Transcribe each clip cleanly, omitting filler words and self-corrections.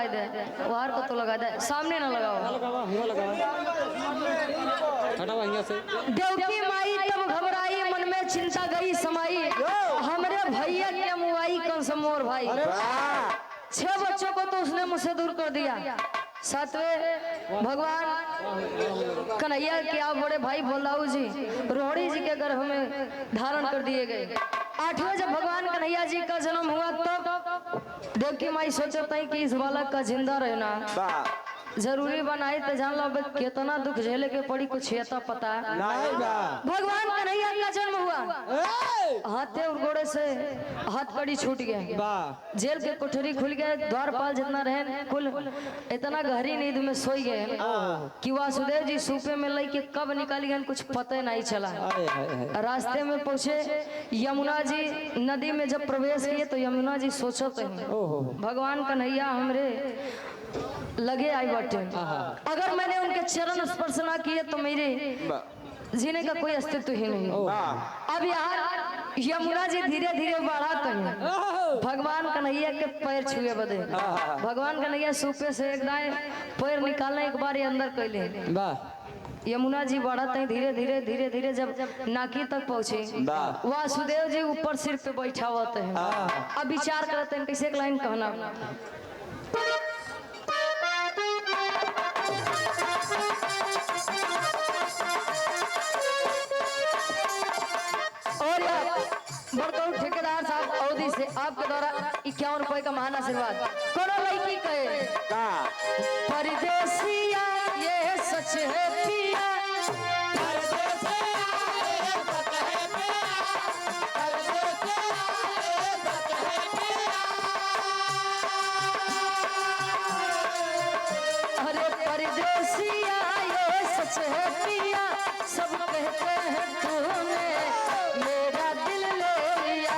दे, वार को तो लगा दे, सामने ना लगाओ। देवकी माई तब घबराई, मन में चिंता गई समाई, हमरे भैया के मुआई कंस मोर भाई। 6 बच्चों को तो उसने मुझसे दूर कर दिया। 7वें भगवान कन्हैया के आप बड़े भाई बलदाऊ जी रोहिणी जी के गर्भ में धारण कर दिए गए। 8वें जब भगवान कन्हैया जी का जन्म हुआ तब देवकी माई सोचता है कि इस बालक का जिंदा रहना जरूरी बनाई तो जान लो कितना दुख झेले के पड़ी, कुछ ये तो पता भगवान कन्हैया का जन्म हुआ, हाथे और गोड़े से हाथ कड़ी छूट गया, जेल के कोठरी खुल गए, द्वारपाल जितना रहे कुल इतना गहरी नींद में सोई गए कि वासुदेव जी सूपे में लई के कब निकाल गए कुछ पता नहीं चला। रास्ते में पहुंचे यमुना जी नदी में जब प्रवेश किए तो यमुना जी सोचते हैं भगवान कन्हैया हमरे लगे आई बटे, अगर मैंने उनके चरण स्पर्श ना किए तो मेरे जीने का कोई अस्तित्व ही नहीं। अब यहाँ यमुना जी धीरे धीरे बढ़ाते हैं, भगवान कन्हैया के पैर छुए बदे भगवान कन्हैया सूपे से एक दाएं पैर निकालने एक बार अंदर कैले, यमुना जी बढ़ाते हैं धीरे धीरे धीरे धीरे जब नाकी तक पहुँचे वासुदेव जी ऊपर सिर पे बैठा होते हैं। अब विचार करते हैं कैसे एक लाइन कहना, और बड़कौर ठेकेदार साहब अवधि से आपके द्वारा 51 रुपए का महान आशीर्वाद। कोनो लड़की कहे परदेसिया ये सच है पिया, अरे परदेसिया ये सच है पिया, सब कहते हैं तूने मेरा दिल ले लिया।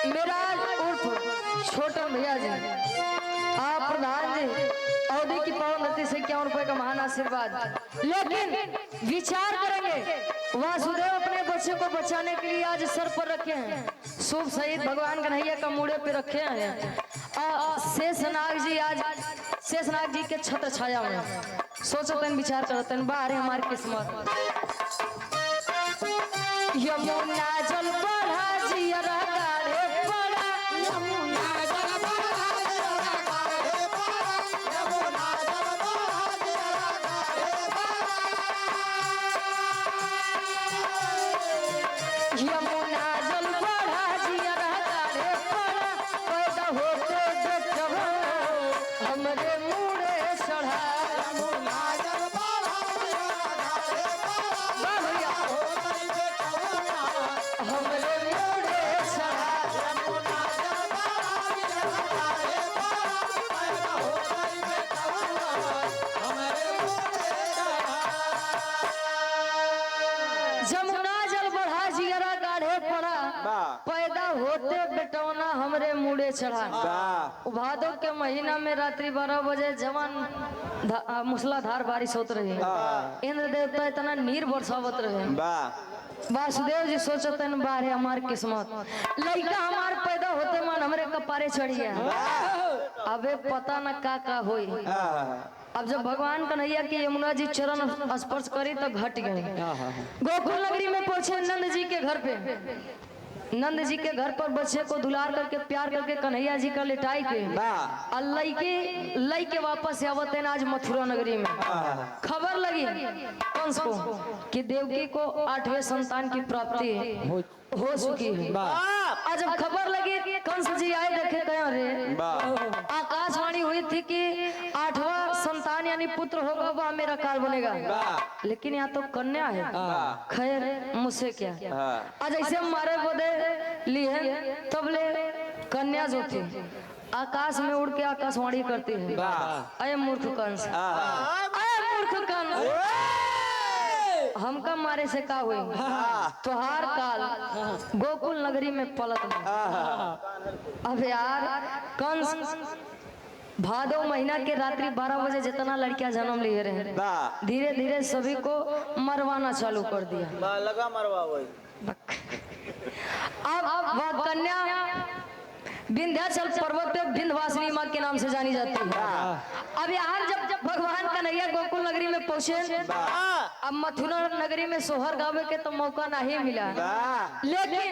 मेरा उर्फ छोटन भैया जी, आप प्रधान जी अवधि की पावन धरती से 51 रुपए का महान आशीर्वाद। लेकिन विचार करेंगे वासुदेव अपने बच्चे को बचाने के लिए आज सर पर रखे हैं, शुभ शहीद भगवान कन्हैया का मूड़े पे रखे हैं, शेषनाग जी आज शेषनाग जी के छत्र छाया में सोचते हैं विचार करते हैं बाहर हमारी किस्मत। यमुना जल बढ़ा जियरा गाढ़े पड़ा, यमुना जल बढ़ा जियरा गाढ़े पड़ा, यमुना जल बढ़ा जियरा गाढ़े पड़ा, यमुना जल बढ़ा जियरा गाढ़े पड़ा, पैदा होते बेटवा हमरे मुड़े चढ़ा, यमुना जल बढ़ा जियरा गाढ़े पड़ा, भैया हमरे मुड़े चढ़ा, यमुना जल बढ़ा जियरा गाढ़े पड़ा, पैदा होते बेटवा हमरे मुड़े चढ़ा। जमुना जल बढ़ा जियरा गाढ़े पड़ा, पैदा होते बेटौना हमरे मुड़े चढ़ा। भादो के महीना में रात्रि 12 बजे जवान मूसलाधार बारिश होत रही, इंद्र देवता इतना नीर बरसावत रहे। वासुदेव जी सोचते हैं बारे हमार किस्मत, लड़का हमार पैदा होते मन हमरे कपारे चढ़ गया, अबे पता न का होई। अब जब भगवान कन्हैया की यमुना जी चरण स्पर्श करी तो घट गए। गोकुल नगरी में पहुंचे नंद जी के घर पे, नंद जी के घर पर बच्चे को दुलार करके प्यार करके कन्हैया जी का लिटाई के लई के वापस आवत है आज मथुरा नगरी में। खबर लगी कंस को कि देवकी को 8वें संतान की प्राप्ति हो चुकी है। आज जब खबर लगी कंस जी आए देखे कहीं रे आकाशवाणी हुई थी कि 8वां संतान यानी पुत्र होगा वह मेरा काल बनेगा, लेकिन यहाँ तो कन्या है। खैर मुझसे क्या, आज ऐसे हमारे बदे लिए तब ले कन्या जो थी आकाश में उड़ के आकाशवाणी करती है, अय मूर्ख कंस, अय मूर्ख कंस, हमका मारे से का हुई तोहार काल गोकुल नगरी में पलट में। अब यार कंस भादो महीना के रात्रि 12 बजे जितना लड़कियां जन्म लिए रहे धीरे धीरे सभी को मरवाना चालू कर दिया। लगा मरवा वही। अब वह कन्या विंध्याचल पर्वत पे विंध्यवासिनी माँ के नाम से जानी जाती है। अब यहाँ जब भगवान कन्हैया गोकुल नगरी में पहुंचे, अब मथुरा नगरी में सोहर गावे के तो मौका नहीं मिला, लेकिन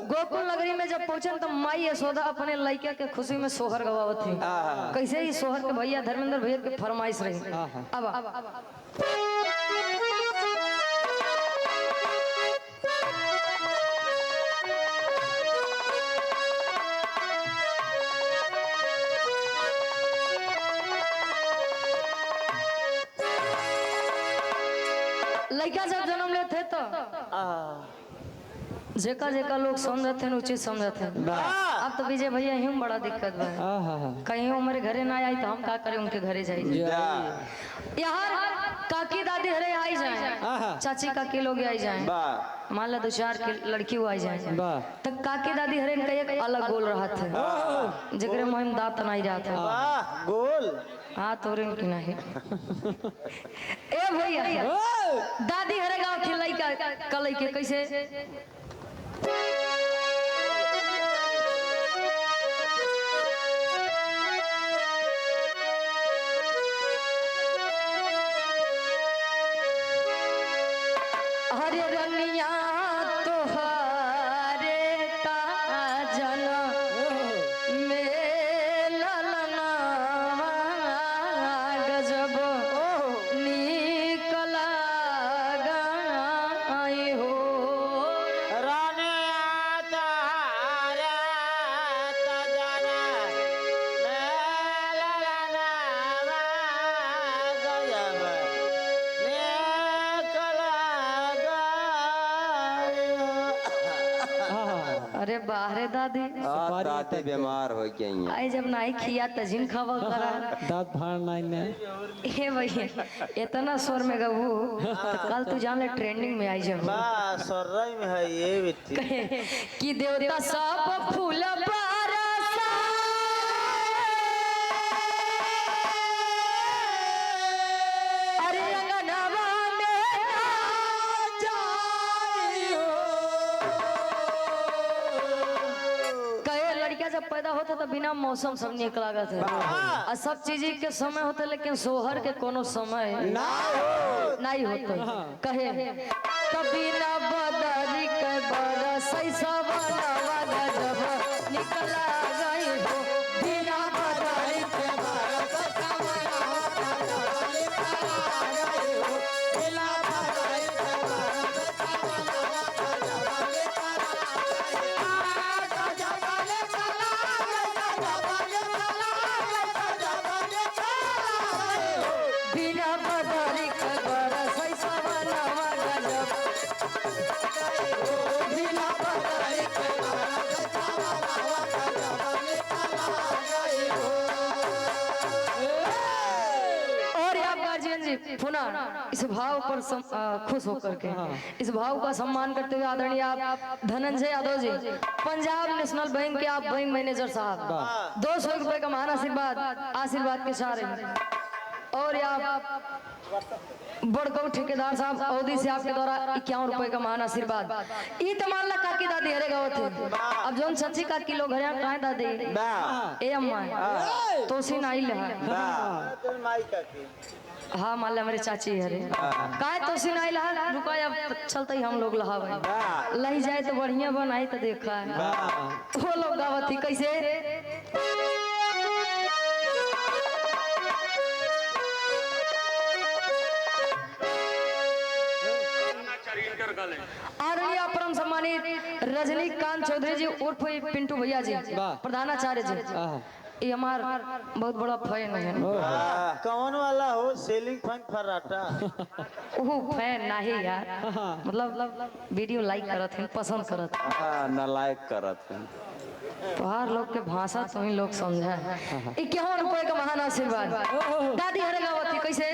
गोकुल नगरी में जब पहुंचे तो माई यशोदा अपने लड़के के खुशी में सोहर गवावत थी। कैसे ही सोहर के भैया धर्मेंद्र भैया के फरमाइश रही। अब लड़का जब जन्म लेते तो जेका जेका लोग समझते हैं उचित समझते हैं। अब तो विजय भैया ही बड़ा दिक्कत बा, कहीं हमारे घरे ना आई तो हम क्या करें, उनके घरे जाइए। यहाँ काकी दादी हरे आई जाए, चाची काकी लोग आई जाए, मान ला 2-4 की लड़की आई जाए तो काकी दादी हरे का एक अलग गोल रहा था जगरे मुहिम दांत नहीं रहा था गोल। हाँ तोरे की नहीं ए भैया दादी हरे गाँव खिलाई का कलई के कैसे हरे रनिया तोहरे काजन में ललना गजब निकला गई हो। अरे बाहरे दादी दादी बीमार हो गई आई जब नहीं खिया तजिन खावा करा दांत फाड़ नहीं ने हे भैया इतना स्वर में गबू तो कल तू जान ले ट्रेंडिंग में आई जब सर्राई में है ये बिट्टी कि देवता सब फूल बरसा अरे अंगनवा में जाइयो। कई लड़कियां जब पैदा होता तो बिना मौसम सब निकला गया था और सब चीज के समय होते, लेकिन सोहर के कोनो समय नहीं होते। कहे कभी ना बदली के बरस सब नवा जब निकला गई हो बिना बदली के बरस सब नवा जब निकला गई हो बिना बदली के बरस सब नवा जब बिना बदली के बरस सब नवा गजब बिना बदली के बरस सब नवा गजब निकला गई हो। और आप गार्जियन जी पुनः इस भाव पर खुश होकर के इस भाव का सम्मान करते हुए आदरणीय आप धनंजय यादव जी पंजाब नेशनल बैंक के आप बैंक मैनेजर साहब 200 रुपए का महान आशीर्वाद के सारे। और आप बड़गौ ठेकेदार साहब अवधि से आपके द्वारा 51 रुपए का महान आशीर्वाद। ई तमाला काकी दादी हरे गाँव थे। अब जो सच्ची काकी लोग हरे कहा दादी ए अम्मा तोसी नहीं लहा हाँ मान ला मेरे चाची हरे का तोसी नहीं लहा रुका अब चलते ही हम लोग लहा लही जाए तो बढ़िया बनाई तो देखा है वो लोग गावती कैसे आदरणीय परम सम्मानित रजनीकांत चौधरी जी उर्फ पिंटू भैया जी प्रधानाचार्य जी ये हमार बहुत बड़ा फैन है। कौन वाला हो सेलिंग फैन फराटा वो फैन नहीं यार मतलब वीडियो लाइक करत हैं पसंद करत ना लाइक करत तोहार लोग के भाषा तो ही लोग समझा 51 रुपए का महान आशीर्वाद दादी हरे गावती कैसे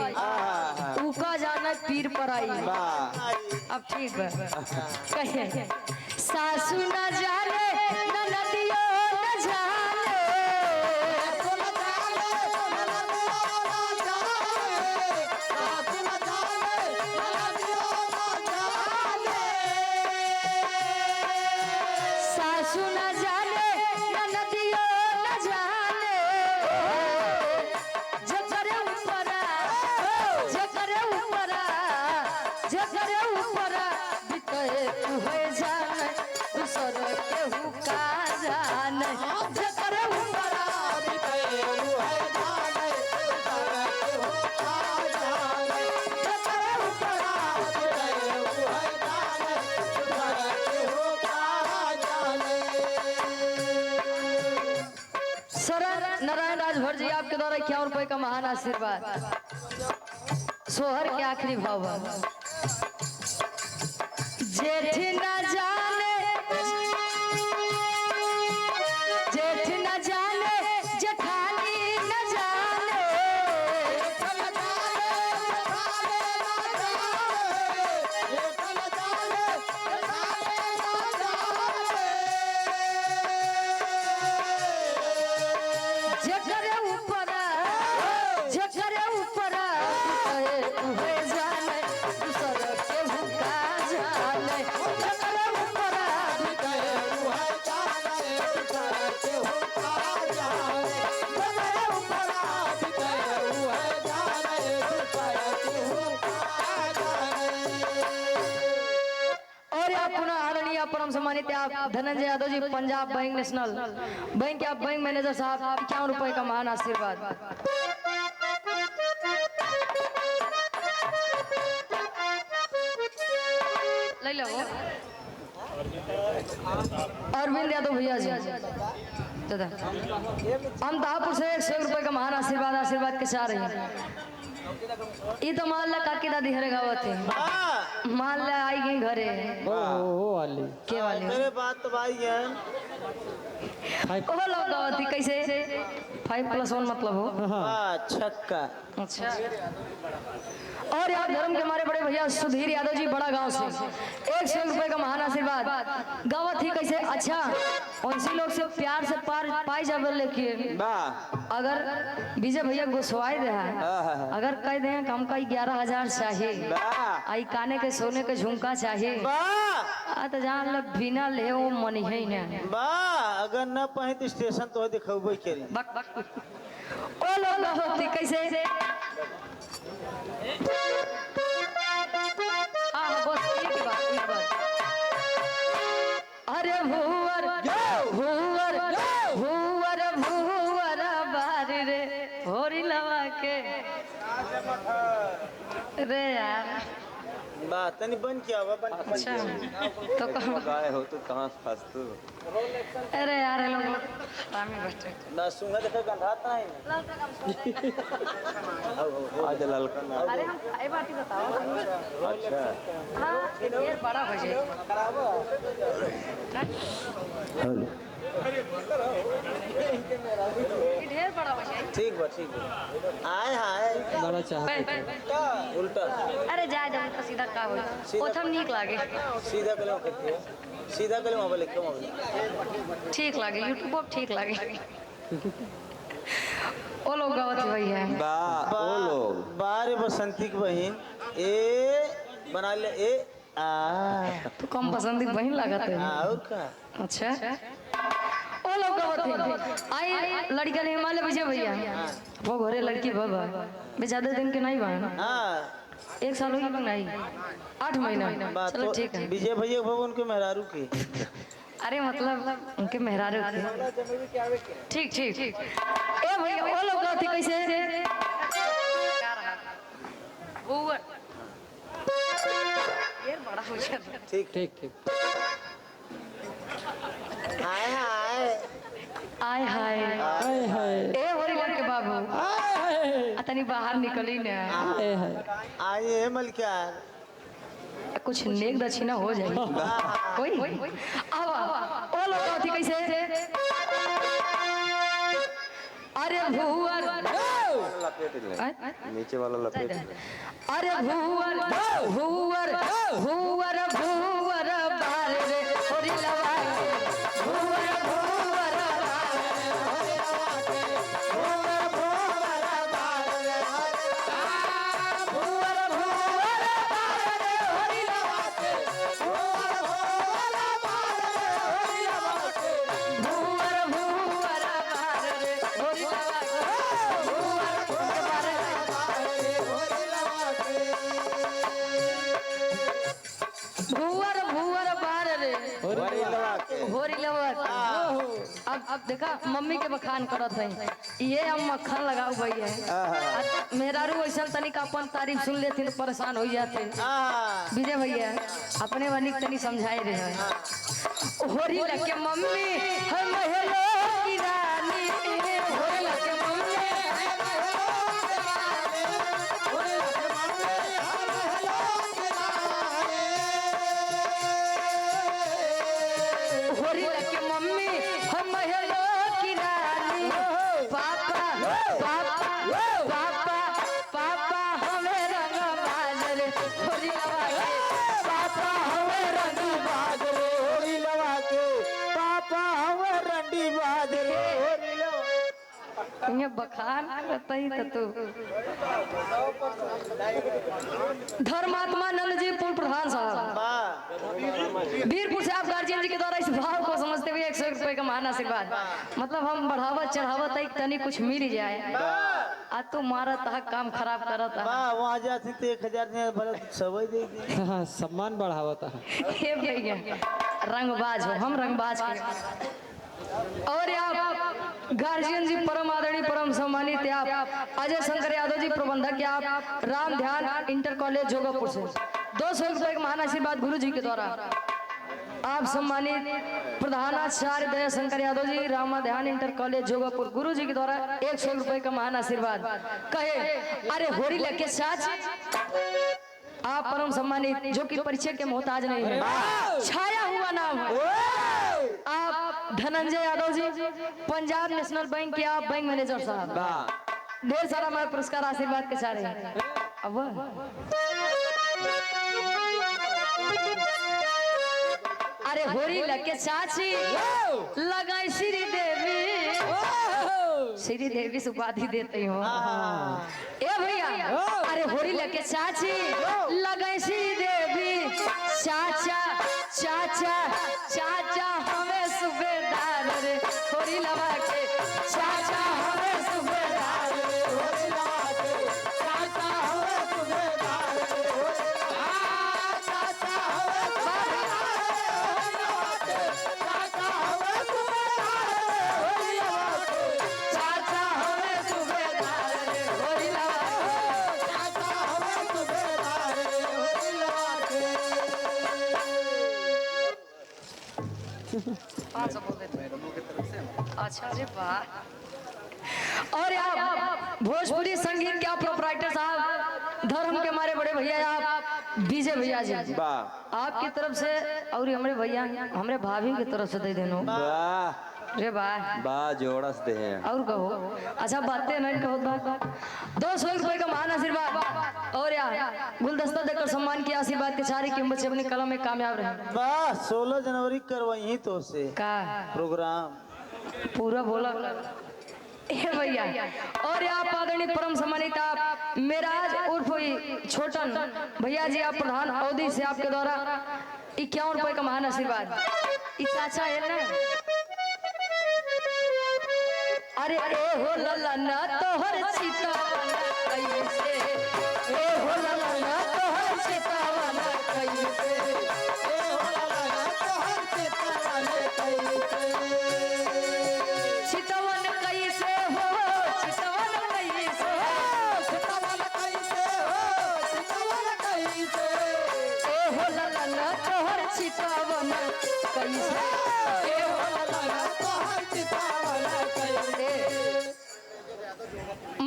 भाई उका जाना पीर पर आई। अब ठीक बा कहे सासू न जाने ननदियो न जाने सासू न जाने ननदियो न जाने जकरे ऊपरा बिते तू है जाने दूसर केहू का जाने जकरे ऊपरा बिते तू है जाने दूसर केहू का जाने जकरे ऊपरा बिते तू है जाने दूसर केहू का जाने। शरण नारायण राजभर जी आपके द्वारा 51 रुपए का महान आशीर्वाद। सोहर के आखिरी भाव जेठ न जाने जेठानी न जाने जकरे ऊपरा उहे जाने दूसर केहू का जाने जकरे ऊपरा उहे जाने दूसर केहू का जाने जकरे ऊपरा उहे जाने दूसर केहू का जाने। और आप पुनः आदरणीय परम सम्मानित आप Dhananjay Yadav ji Punjab bank national bank के आप बैंक मैनेजर साहब 51 रुपए का महान आशीर्वाद। ले लो अरविंद यादव भैया जी दादा हम दापुर से 100 रुपए का महान आशीर्वाद के चाह रहे हैं। ये तो मान ला काकी दादी हरे गावत है मान ला आई गई घरे वाली के वाली मेरे बात तो भाई है ओ लोग गावत थी कैसे 5+1 मतलब हो छक्का। अच्छा और यार धर्म के हमारे बड़े भैया सुधीर यादव जी बड़ा गांव से 100 रुपए का महान आशीर्वाद। गावत ही कैसे अच्छा उनसी लोग से प्यार से पार पाई जावे लेकिन अगर विजय भैया गोस्वाई दे अगर कह दे हम का 11,000 चाहिए आई काने के सोने के झुमका चाहिए तो जहाँ लग बिना ले वो मन ही न अगर न पाए तो स्टेशन तो दिखेबे करी ओ लोग होती कैसे हाँ बस एक बात अरे भूवर भूवर भूवर भूवर बारी रे होरी लवा के रे यार बात नहीं बन किया हुआ बन अच्छा तो गाय हो तो कहाँ से फंस तू अरे यार ये लोग रामी बैठे ना सुंगा देखा गंधाता है आज ललका ना अरे हम खाए बाटी बताओ अच्छा हाँ ये बड़ा हो जाए ढेर बड़ा हो जाए ठीक बा आए हाय बड़ा चाह उल्टा अरे जा जा उल्टा सीधा का हो ओथम नीक लागे सीधा कलम करते सीधा कलम मोबाइल क्यों मोबाइल ठीक लागे यूट्यूब पर ठीक लागे ओ लोग गावत भाई है ओ लोग बारे बसंती की बहन ए बना ले ए आ तो कम पसंदी बहन लागत है आओ का अच्छा ओ लोग गावत है आई लड़का ने हिमालय विजय भैया वो घरे लड़की बाबा बे ज्यादा दिन के नहीं बा हां 1 साल हो गया नहीं 8 महीना चलो ठीक है विजय भैया भवन के मेहरारू की अरे मतलब उनके मेहरारू थे ठीक ठीक ए भैया वो लोग गाती कैसे ये बड़ा हो जाता ठीक ठीक ठीक हाय हाय आय हाय हाय हाय ए होरी लड़के बाबू हाय तनी बाहर निकली ना हाय हाय आइए मलकार कुछ नेक दक्षिणा हो जाएगी कोई आवा ओ लोग गाती कैसे अरे भूवर लपेट ले, आय? नीचे वाला लपेट ले। अरे भूवर भूवर भूवर भूवर बार रे होरी लवा के भूवर भूवर बार रे होरी लवा के भूवर भूवर बार रे भूवर भूवर बार रे होरी लवा के भूवर भूवर बार रे होरी लवा के भूवर भूवर बार रे होरी लवा के भूवर भूवर बार रे भूवर भूवर बार रे होरी लगा के होरी लवक। अब देखा मम्मी के बखान करत है ये हम मक्खन लगाऊ भई है मेहरारू ऐसा तनिक अपन तारीफ सुन लेती तो परेशान हो जाते विजय भैया अपने वाली तनी समझाए रहे होरी लगे मम्मी है महलो की रानी होरी लगे मम्मी है महलो की रानी होरी लगे मम्मी है महलो की रानी होरी लगे मम्मी हम महलो की रानी पापा पापा पापा पापा हमें रंग बाज रे होरी लगा के पापा हमें रंग बाज रे होरी लगा के पापा हमें रंडी बाज रे होरी लगा ये बखान करता ही तो धर्मात्मा नंद जी पूर्व प्रधान साहब वीरपुर से आप गार्जियन जी के द्वारा इस भाव को समझते हुए 100 रुपए का महान आशीर्वाद मतलब हम बढ़ावा चढ़ावा तक तनी कुछ मिल जाए आज तो मारा था काम खराब करा था वहाँ जाती तो 1000 ने भरत सबई दे दी हाँ सम्मान बढ़ावता है। हे भैया रंगबाज हो हम रंगबाज के और आप गार्जियन जी परम आदरणीय परम सम्मानित आप अजय शंकर यादव जी प्रबंधक आप राम ध्यान इंटर कॉलेज जोगापुर से 200 रुपए का महान आशीर्वाद गुरु जी के द्वारा आप सम्मानित प्रधानाचार्य दया शंकर यादव जी रामा ध्यान इंटर कॉलेज जोगापुर गुरु जी के द्वारा 100 रुपए का महान आशीर्वाद कहे अरे होरी लगे साच आप परम सम्मानित जो कि परिचय के मोहताज नहीं है छाया हुआ नाम है आप धनंजय यादव जी पंजाब नेशनल बैंक के आप बैंक मैनेजर साहब ढेर सारा मैं पुरस्कार आशीर्वाद के सारे अब अरे होरी लगे चाची लगाई श्री देवी से उपाधि देती हूँ ए भैया अरे होरी लगे चाची लगाई श्री देवी चाचा चाचा चाचा हमें सुबेदार रे होरी लगा के चाचा हमें सुबेदार रे होरी लगा के चाचा हमें सुबेदार रे होरी लगा चाचा हमें चाचा हमें सुबेदार रे होरी लगा के चाचा हमें सुबेदार रे होरी लगा के चाचा हमें सुबेदार रे होरी लगा के 500 बोल देते अच्छा अरे वाह और आप भोजपुरी संगीत के प्रोपराइटर साहब धर्म के हमारे बड़े भैया आप विजय भैया जी आपकी तरफ से और हमारे भैया हमारे भाभी की तरफ से दे देनो रे वाह जोड़स दे हैं और कहो अच्छा बातें नहीं कहो 200 रुपए का महान आशीर्वाद और यार गुलदस्ता देकर सम्मान की आशीर्वाद के सारे की बच्चे अपनी कलम में कामयाब रहे 16 जनवरी करवाई तो से का प्रोग्राम पूरा बोला ए भैया और आप आदरणीय परम सम्मानित आप मेराज उर्फ छोटन भैया जी आप प्रधान अवधि से आपके द्वारा 51 रुपए का महान आशीर्वाद चाचा है ना अरे ए हो ललना तोहर चितावना कैसे ए हो ललना तोहर चितावना कैसे ए हो ललना तोहर चितावना कैसे चितवन कैसे हो चितवन कैसे हो चितवन कैसे हो चितवन कैसे ए हो ललना तोहर चितवन कैसे ए हो ललना तोहर चितवन कैसे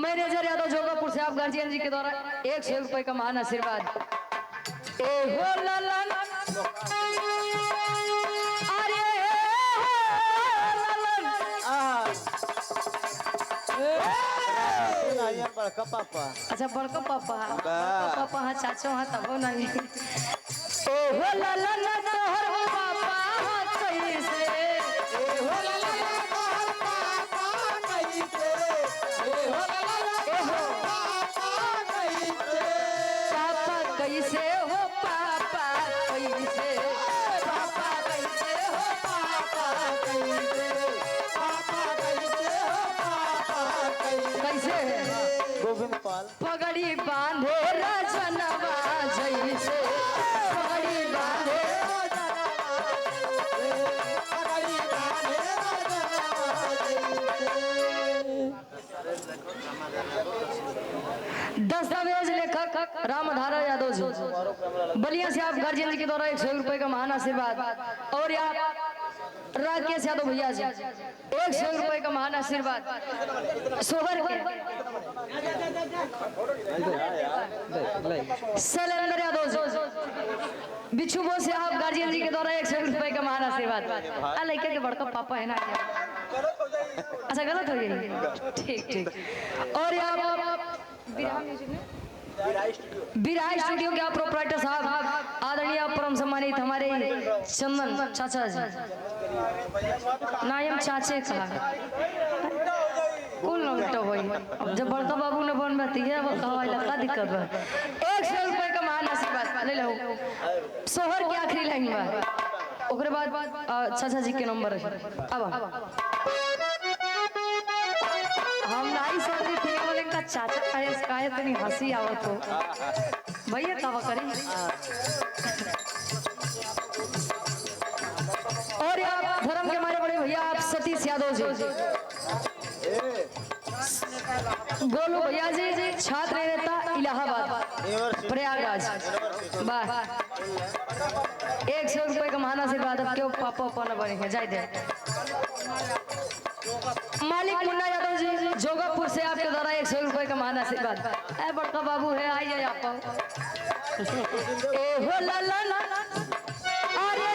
मैनेजर यादव जोगापुर से आप गार्जियन जी के द्वारा 100 रुपए का महान आशीर्वाद ए हो ललन अरे हो ललन नहीं हम बड़का पापा अच्छा बड़का पापा बा। पापा हाँ चाचो हाँ तब नहीं ओ हो ला ला ला तोहर पापा हाँ कैसे ओ हो ला ला ला तोहर पापा कैसे ओ हो ला ला ला तोहर पापा कैसे पापा कैसे हो पापा कैसे पापा कैसे हो पापा कैसे पापा कैसे हो पापा कैसे गोविंद पाल पगड़ी बांधे रजनवा जैसे पगड़ी बांधे पगड़ी बांधे दस्तावेज लेखक रामधारा यादव जी बलिया से आप गार्जियन जी के द्वारा 100 रुपए का महान आशीर्वाद और आप राकेश यादव भैया जी 100 रुपए का महान आशीर्वाद सोहर के शैलेंद्र यादव जी बिच्छू बो से आप गार्जियन जी के द्वारा 100 रुपए का महान आशीर्वाद लड़के के बड़का पापा है ना अच्छा गलत हो गई ठीक ठीक और आप बिराई स्टूडियो के आप प्रोपराइटर साहब आदरणीय परम सम्मानित हमारे चंदन चाचा जी नायम चाचे का कुल नौटा हुई अब जब बड़का बाबू ने बन बैठी है वो कहा लगा दिक्कत है 100 रुपए का महान आशीर्वाद ले लो सोहर की आखिरी लाइन में ओकरे बाद चाचा जी के नंबर है अब हम नहीं समझी थी बोले का चाचा काहे तनी हंसी आवत हो भैया का करी और आप धर्म के हमारे बड़े भैया आप सतीश यादव जी गोलू भैया जी छात्र नेता इलाहाबाद प्रयागराज वाह 100 रुपए का महाना से बाद अब क्यों पापा पाना बनेंगे जाए दे मालिक मुन्ना यादव जी जोगापुर से आपके द्वारा 100 रुपए का महाना से बाद ए बड़का बाबू है आई जाए आप ए हो ला ला ला अरे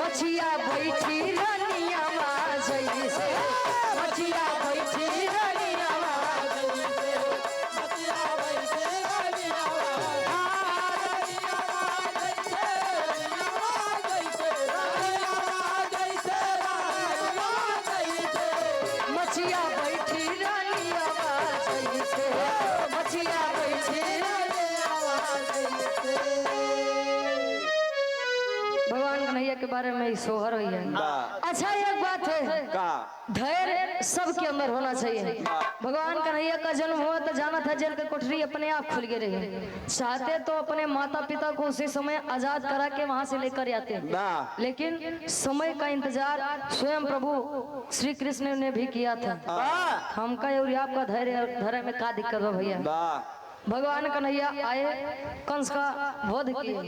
मछिया बैठी रनिया जैसे मछिया बैठी रनिया जैसे मछिया बैठी रनिया मछिया बैठी रनिया जैसे मछिया बैठी भगवान कन्हैया के बारे में सोहर हुई है। अच्छा एक बात है धैर्य सबके अंदर होना चाहिए। भगवान कन्हैया का जन्म हुआ तो जाना था जेल की कोठरी अपने आप खुल गए रही चाहते तो अपने माता पिता को उसी समय आजाद करा के वहां से लेकर आते लेकिन समय का इंतजार स्वयं प्रभु श्री कृष्ण ने भी किया था। हमका और आपका धैर्य में क्या दिक्कत है भैया। भगवान कन्हैया आए कंस का वध किए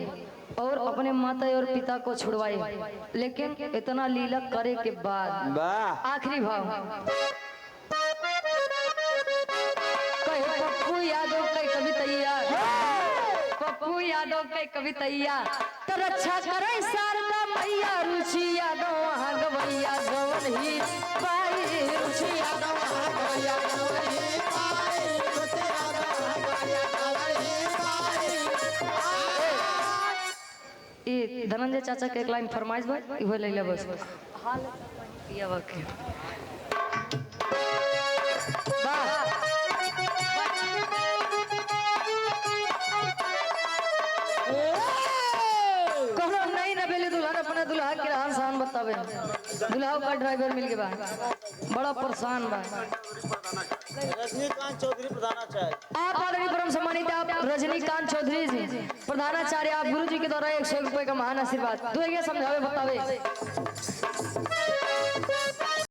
और अपने माता और पिता को छुड़वाए लेकिन इतना लीला करे के बाद आखिरी भाव कहे पप्पू यादव के कवितैया पप्पू यादव के कवितैया तो रक्षा करे शारदा मैया रुचि यादव वहाँ गवैया गवन ही पाई रुचि यादव वहाँ गवैया गवन ही पाई रुचि यादव वहाँ गवैया गवन ही पाई। ये धनंजय चाचा के एक लाइन फरमाइश भाई इहो ले ले बस हाल पिया वके वाह कोनो नहीं ना बेली दुल्हन अपने दुल्हा के रहन सहन बतावे दुल्हा का ड्राइवर मिल के बा बड़ा परेशान बा। रजनीकांत चौधरी प्रधानाचार्य आप आदरणीय परम सम्मानित आप रजनीकांत चौधरी जी प्रधानाचार्य आप गुरु जी के द्वारा 100 रुपए का महान आशीर्वाद दो समझावे बतावे।